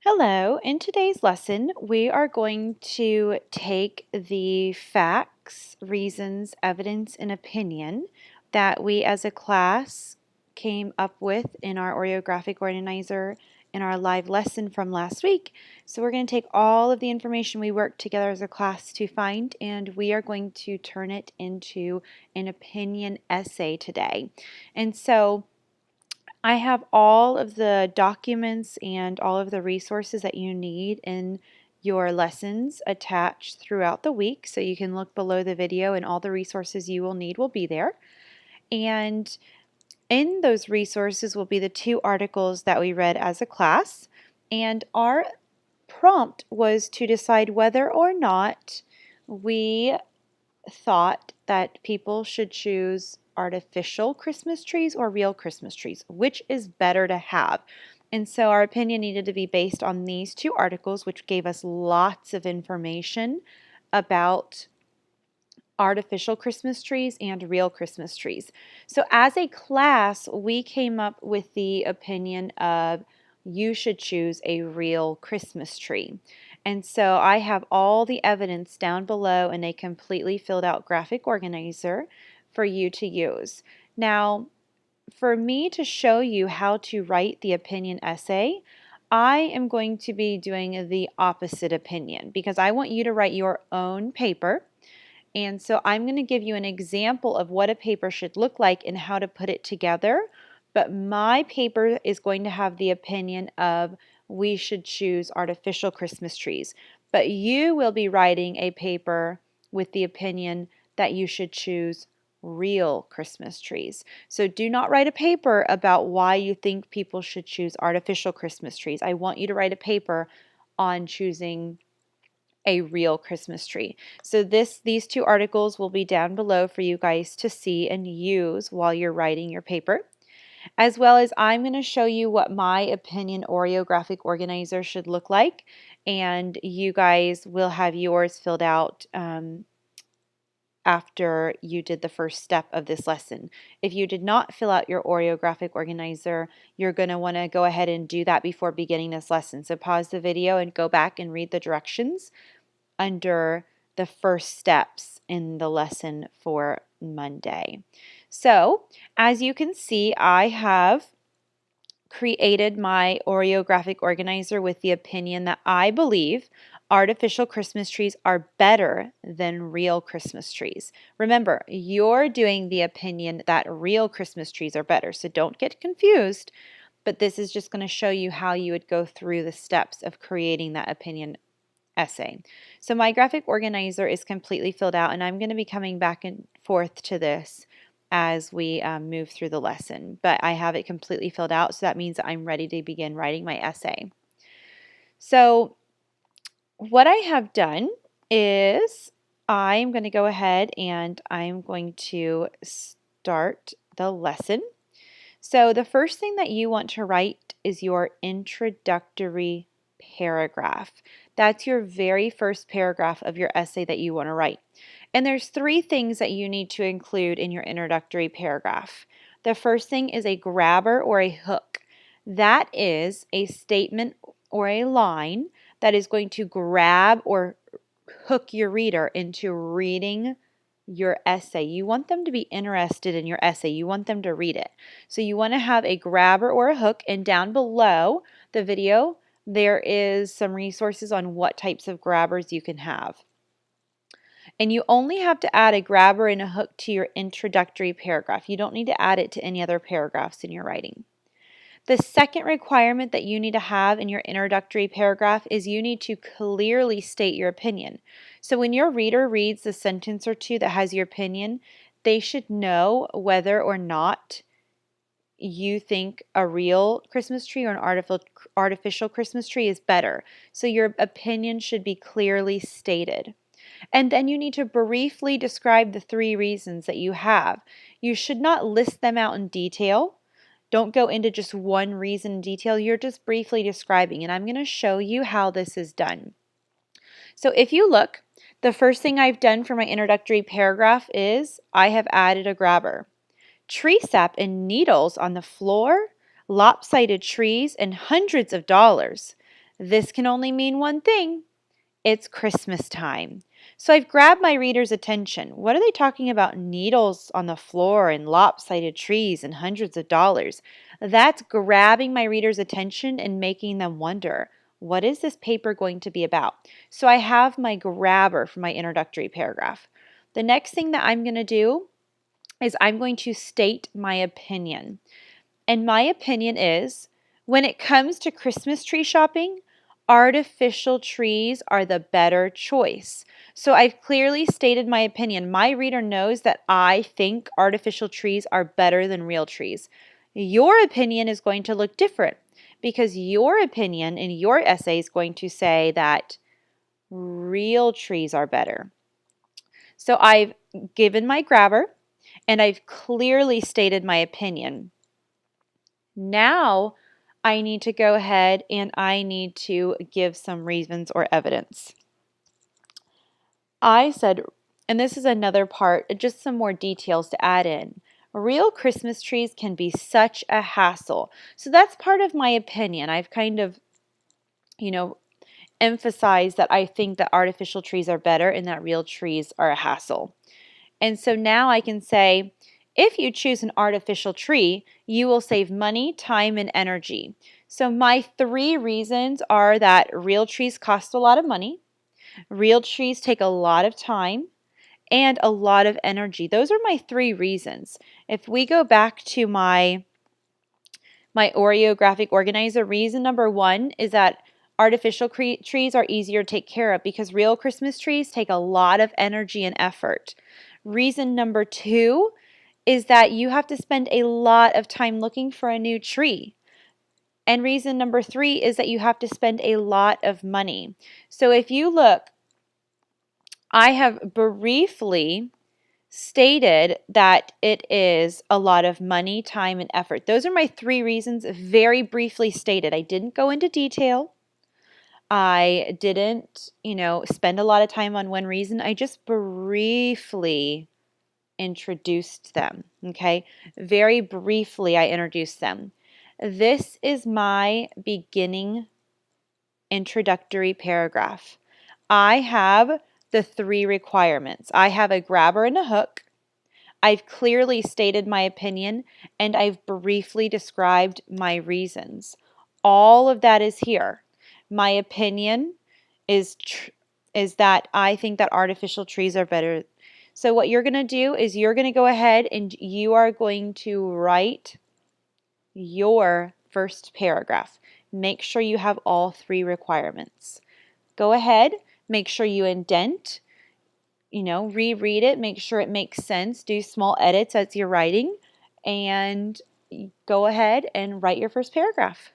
Hello, in today's lesson, we are going to take the facts, reasons, evidence, and opinion that we as a class came up with in our Oreographic Organizer in our live lesson from last week. So we're going to take all of the information we worked together as a class to find, and we are going to turn it into an opinion essay today. And so I have all of the documents and all of the resources that you need in your lessons attached throughout the week. So you can look below the video and all the resources you will need will be there. And in those resources will be the two articles that we read as a class. And our prompt was to decide whether or not we thought that people should choose artificial Christmas trees or real Christmas trees. Which is better to have? And so our opinion needed to be based on these two articles, which gave us lots of information about artificial Christmas trees and real Christmas trees. So as a class, we came up with the opinion of you should choose a real Christmas tree. And so I have all the evidence down below in a completely filled out graphic organizer for you to use. Now, for me to show you how to write the opinion essay, I am going to be doing the opposite opinion because I want you to write your own paper. And so I'm going to give you an example of what a paper should look like and how to put it together. But my paper is going to have the opinion of we should choose artificial Christmas trees. But you will be writing a paper with the opinion that you should choose real Christmas trees. So do not write a paper about why you think people should choose artificial Christmas trees. I want you to write a paper on choosing a real Christmas tree. So these two articles will be down below for you guys to see and use while you're writing your paper. As well as I'm going to show you what my opinion Oreographic organizer should look like, and you guys will have yours filled out after you did the first step of this lesson. If you did not fill out your Oreographic organizer, you're going to want to go ahead and do that before beginning this lesson. So pause the video and go back and read the directions under the first steps in the lesson for Monday. So, as you can see, I have created my Oreographic organizer with the opinion that I believe artificial Christmas trees are better than real Christmas trees. Remember, you're doing the opinion that real Christmas trees are better, so don't get confused, but this is just going to show you how you would go through the steps of creating that opinion essay. So my graphic organizer is completely filled out, and I'm going to be coming back and forth to this as we move through the lesson. But I have it completely filled out, so that means that I'm ready to begin writing my essay. So what I have done is I'm going to go ahead and I'm going to start the lesson. So the first thing that you want to write is your introductory paragraph. That's your very first paragraph of your essay that you want to write. And there's three things that you need to include in your introductory paragraph. The first thing is a grabber or a hook. That is a statement or a line that is going to grab or hook your reader into reading your essay. You want them to be interested in your essay. You want them to read it. So you want to have a grabber or a hook, and down below the video there is some resources on what types of grabbers you can have. And you only have to add a grabber and a hook to your introductory paragraph. You don't need to add it to any other paragraphs in your writing. The second requirement that you need to have in your introductory paragraph is you need to clearly state your opinion. So when your reader reads the sentence or two that has your opinion, they should know whether or not you think a real Christmas tree or an artificial Christmas tree is better. So your opinion should be clearly stated. And then you need to briefly describe the three reasons that you have. You should not list them out in detail. Don't go into just one reason in detail. You're just briefly describing, and I'm going to show you how this is done. So if you look, the first thing I've done for my introductory paragraph is I have added a grabber. Tree sap and needles on the floor, lopsided trees, and hundreds of dollars. This can only mean one thing. It's Christmas time. So I've grabbed my reader's attention. What are they talking about? Needles on the floor and lopsided trees and hundreds of dollars. That's grabbing my reader's attention and making them wonder, what is this paper going to be about? So I have my grabber for my introductory paragraph. The next thing that I'm going to do is I'm going to state my opinion. And my opinion is, when it comes to Christmas tree shopping, artificial trees are the better choice. So I've clearly stated my opinion. My reader knows that I think artificial trees are better than real trees. Your opinion is going to look different because your opinion in your essay is going to say that real trees are better. So I've given my grabber and I've clearly stated my opinion. Now I need to go ahead and I need to give some reasons or evidence. I said, and this is another part, just some more details to add in. Real Christmas trees can be such a hassle. So that's part of my opinion. I've kind of, emphasized that I think that artificial trees are better and that real trees are a hassle. And so now I can say, if you choose an artificial tree, you will save money, time, and energy. So my 3 reasons are that real trees cost a lot of money, real trees take a lot of time, and a lot of energy. Those are my 3 reasons. If we go back to my Oreographic organizer, reason number 1 is that artificial trees are easier to take care of because real Christmas trees take a lot of energy and effort. Reason number 2 is that you have to spend a lot of time looking for a new tree. And reason number 3 is that you have to spend a lot of money. So if you look, I have briefly stated that it is a lot of money, time, and effort. Those are my 3 reasons, very briefly stated. I didn't go into detail. I didn't, spend a lot of time on one reason. I just briefly introduced them, okay? Very briefly, I introduced them. This is my beginning introductory paragraph. I have the 3 requirements. I have a grabber and a hook. I've clearly stated my opinion, and I've briefly described my reasons. All of that is here. My opinion is that I think that artificial trees are better. So what you're going to do is you're going to go ahead and you are going to write your first paragraph. Make sure you have all 3 requirements. Go ahead, make sure you indent, reread it, make sure it makes sense, do small edits as you're writing, and go ahead and write your first paragraph.